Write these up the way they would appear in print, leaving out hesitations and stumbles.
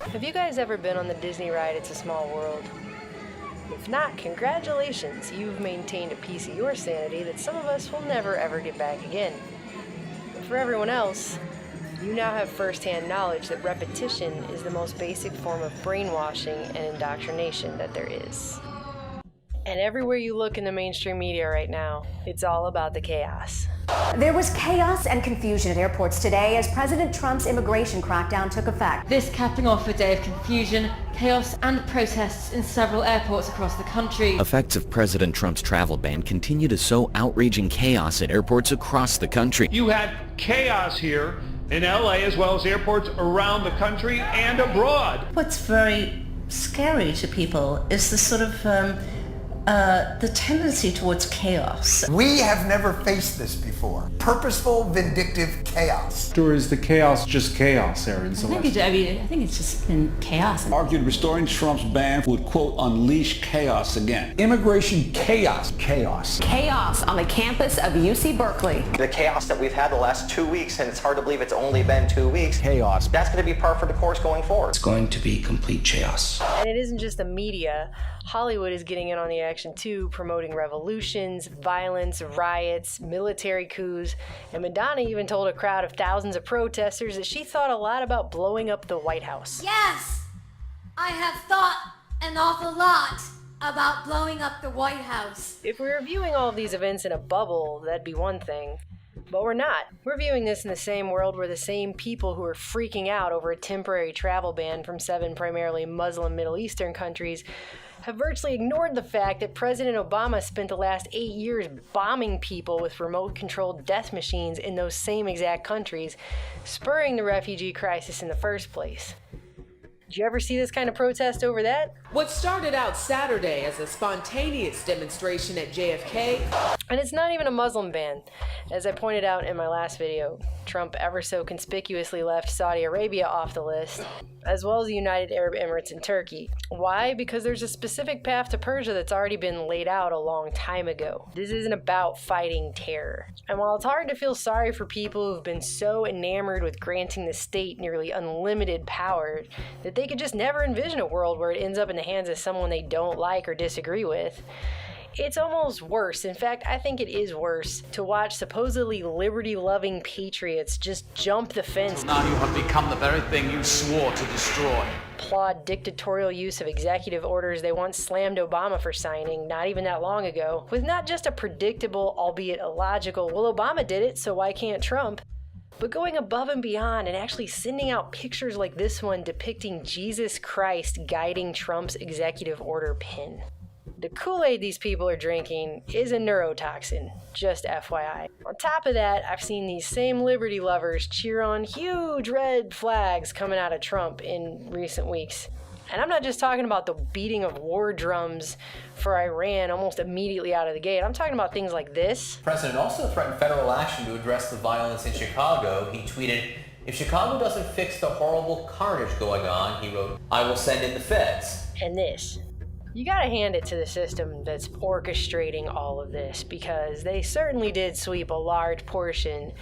Have you guys ever been on the Disney ride It's a Small World? If not, congratulations, you've maintained a piece of your sanity that some of us will never ever get back again. But for everyone else, you now have first-hand knowledge that repetition is the most basic form of brainwashing and indoctrination that there is. And everywhere you look in the mainstream media right now, it's all about the chaos. There was chaos and confusion at airports today as President Trump's immigration crackdown took effect. This capping off a day of confusion, chaos and protests in several airports across the country. Effects of President Trump's travel ban continue to sow outraging chaos at airports across the country. You had chaos here in LA as well as airports around the country and abroad. What's very scary to people is the sort of the tendency towards chaos. We have never faced this before. Purposeful, vindictive chaos. Or is the chaos just chaos, Aaron? I think it's just been chaos. Argued restoring Trump's ban would, quote, unleash chaos again. Immigration chaos. Chaos. Chaos on the campus of UC Berkeley. The chaos that we've had the last 2 weeks, and it's hard to believe it's only been 2 weeks. Chaos. That's going to be par for the course going forward. It's going to be complete chaos. And it isn't just the media. Hollywood is getting in on the action too, promoting revolutions, violence, riots, military coups, and Madonna even told a crowd of thousands of protesters that she thought a lot about blowing up the White House. Yes, I have thought an awful lot about blowing up the White House. If we were viewing all of these events in a bubble, that'd be one thing. But we're not. We're viewing this in the same world where the same people who are freaking out over a temporary travel ban from 7 primarily Muslim Middle Eastern countries have virtually ignored the fact that President Obama spent the last 8 years bombing people with remote-controlled death machines in those same exact countries, spurring the refugee crisis in the first place. Did you ever see this kind of protest over that? What started out Saturday as a spontaneous demonstration at JFK. And it's not even a Muslim ban. As I pointed out in my last video, Trump ever so conspicuously left Saudi Arabia off the list, as well as the United Arab Emirates and Turkey. Why? Because there's a specific path to Persia that's already been laid out a long time ago. This isn't about fighting terror. And while it's hard to feel sorry for people who've been so enamored with granting the state nearly unlimited power that they could just never envision a world where it ends up in the hands of someone they don't like or disagree with, it's almost worse. In fact, I think it is worse to watch supposedly liberty-loving patriots just jump the fence. Now you have become the very thing you swore to destroy. Applaud dictatorial use of executive orders they once slammed Obama for signing not even that long ago, with not just a predictable, albeit illogical, well, Obama did it, so why can't Trump? But going above and beyond and actually sending out pictures like this one depicting Jesus Christ guiding Trump's executive order pen. The Kool-Aid these people are drinking is a neurotoxin, just FYI. On top of that, I've seen these same liberty lovers cheer on huge red flags coming out of Trump in recent weeks. And I'm not just talking about the beating of war drums for Iran almost immediately out of the gate. I'm talking about things like this. The president also threatened federal action to address the violence in Chicago. He tweeted, "If Chicago doesn't fix the horrible carnage going on," he wrote, "I will send in the feds." And this. You gotta hand it to the system that's orchestrating all of this, because they certainly did sweep a large portion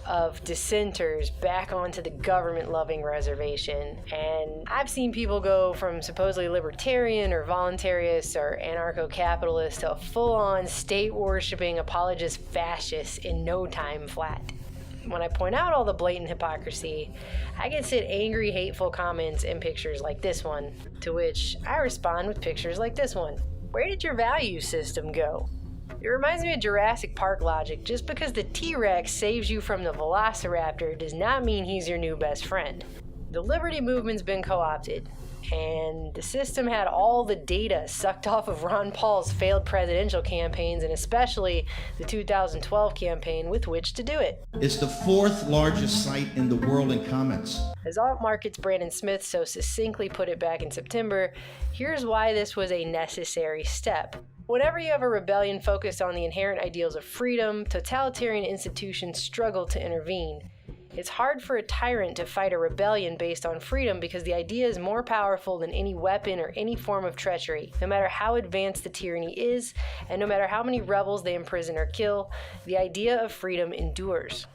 of dissenters back onto the government-loving reservation. And I've seen people go from supposedly libertarian or voluntarists or anarcho-capitalists to full-on state-worshipping apologist fascists in no time flat. When I point out all the blatant hypocrisy, I get sent angry, hateful comments and pictures like this one, to which I respond with pictures like this one. Where did your value system go? It reminds me of Jurassic Park logic. Just because the T-Rex saves you from the Velociraptor does not mean he's your new best friend. The liberty movement's been co-opted, and the system had all the data sucked off of Ron Paul's failed presidential campaigns, and especially the 2012 campaign, with which to do it. It's the 4th largest site in the world in comments. As AltMarket's Brandon Smith so succinctly put it back in September, here's why this was a necessary step. Whenever you have a rebellion focused on the inherent ideals of freedom, totalitarian institutions struggle to intervene. It's hard for a tyrant to fight a rebellion based on freedom because the idea is more powerful than any weapon or any form of treachery. No matter how advanced the tyranny is, and no matter how many rebels they imprison or kill, the idea of freedom endures.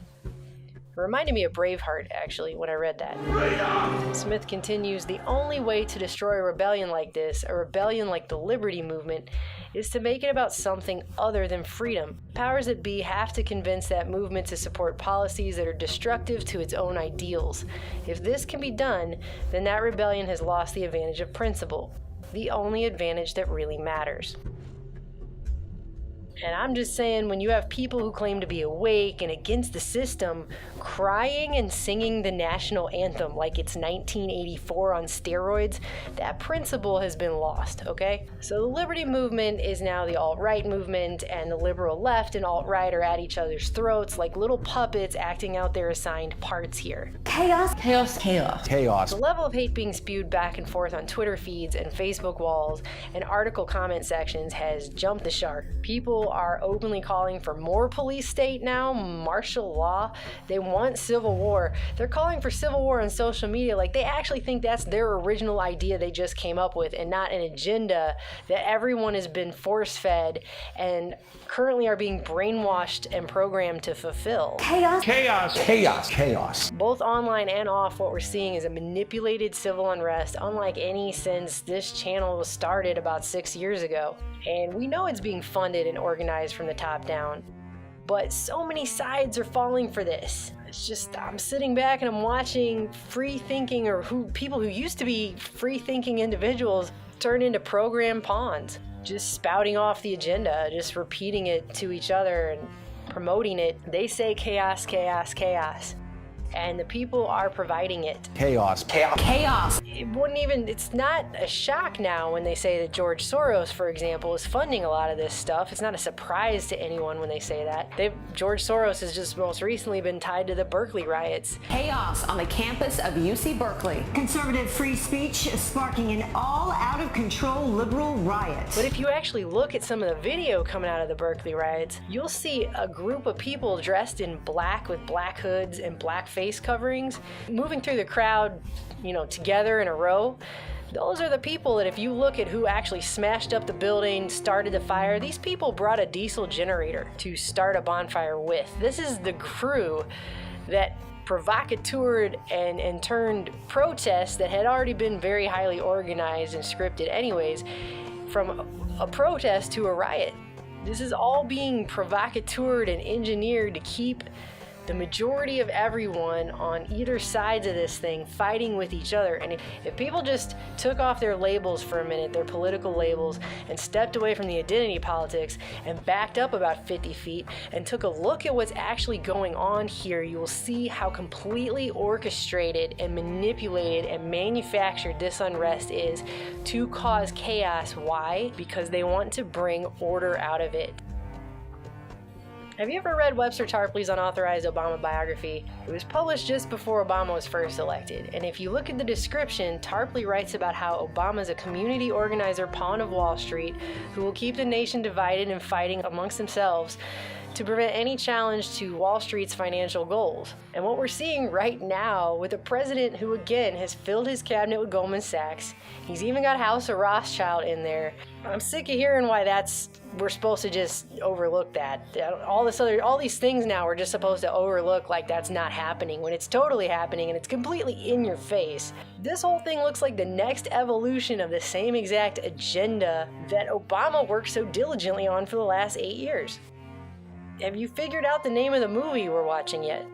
It reminded me of Braveheart, actually, when I read that. Smith continues, the only way to destroy a rebellion like this, a rebellion like the Liberty Movement, is to make it about something other than freedom. Powers that be have to convince that movement to support policies that are destructive to its own ideals. If this can be done, then that rebellion has lost the advantage of principle, the only advantage that really matters. And I'm just saying, when you have people who claim to be awake and against the system crying and singing the national anthem like it's 1984 on steroids, that principle has been lost, okay? So the Liberty Movement is now the alt-right movement, and the liberal left and alt-right are at each other's throats like little puppets acting out their assigned parts here. Chaos. Chaos. Chaos. Chaos. The level of hate being spewed back and forth on Twitter feeds and Facebook walls and article comment sections has jumped the shark. People are openly calling for more police state now, martial law. They want civil war. They're calling for civil war on social media like they actually think that's their original idea they just came up with and not an agenda that everyone has been force-fed and currently are being brainwashed and programmed to fulfill. Chaos. Chaos. Chaos. Chaos. Both online and off, what we're seeing is a manipulated civil unrest unlike any since this channel was started about 6 years ago. And we know it's being funded and organized from the top down. But so many sides are falling for this. It's just, I'm sitting back and I'm watching free-thinking people who used to be free-thinking individuals turn into program pawns. Just spouting off the agenda, just repeating it to each other and promoting it. They say chaos, chaos, chaos. And the people are providing it. Chaos. Chaos. Chaos. It's not a shock now when they say that George Soros, for example, is funding a lot of this stuff. It's not a surprise to anyone when they say that. George Soros has just most recently been tied to the Berkeley riots. Chaos on the campus of UC Berkeley. Conservative free speech sparking an all-out-of-control liberal riot. But if you actually look at some of the video coming out of the Berkeley riots, you'll see a group of people dressed in black with black hoods and black face coverings moving through the crowd, together in a row. Those are the people that if you look at who actually smashed up the building, started the fire, these people brought a diesel generator to start a bonfire with. This is the crew that provocateured and turned protests that had already been very highly organized and scripted anyways, from a protest to a riot. This is all being provocateured and engineered to keep the majority of everyone on either sides of this thing fighting with each other. And if people just took off their labels for a minute, their political labels, and stepped away from the identity politics and backed up about 50 feet and took a look at what's actually going on here, you will see how completely orchestrated and manipulated and manufactured this unrest is to cause chaos. Why? Because they want to bring order out of it. Have you ever read Webster Tarpley's unauthorized Obama biography? It was published just before Obama was first elected, and if you look at the description, Tarpley writes about how Obama is a community organizer pawn of Wall Street who will keep the nation divided and fighting amongst themselves to prevent any challenge to Wall Street's financial goals. And what we're seeing right now with a president who again has filled his cabinet with Goldman Sachs, he's even got House of Rothschild in there. I'm sick of hearing why we're supposed to just overlook that. All these things now we're just supposed to overlook like that's not happening when it's totally happening and it's completely in your face. This whole thing looks like the next evolution of the same exact agenda that Obama worked so diligently on for the last 8 years. Have you figured out the name of the movie we're watching yet?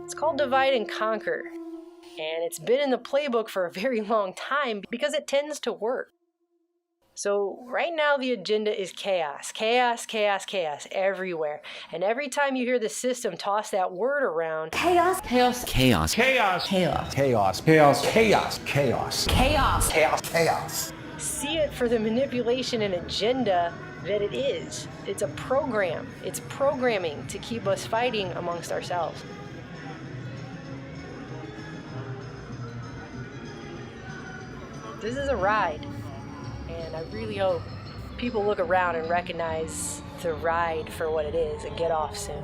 It's called Divide and Conquer, and it's been in the playbook for a very long time because it tends to work. So right now the agenda is chaos, chaos, chaos, chaos everywhere. And every time you hear the system toss that word around, chaos, chaos, Chaos. Chaos. Chaos. Chaos. Chaos. Chaos. Chaos. chaos, Chaos. Chaos. see it for the manipulation and agenda that it is. It's a program. It's programming to keep us fighting amongst ourselves. This is a ride, and I really hope people look around and recognize the ride for what it is and get off soon.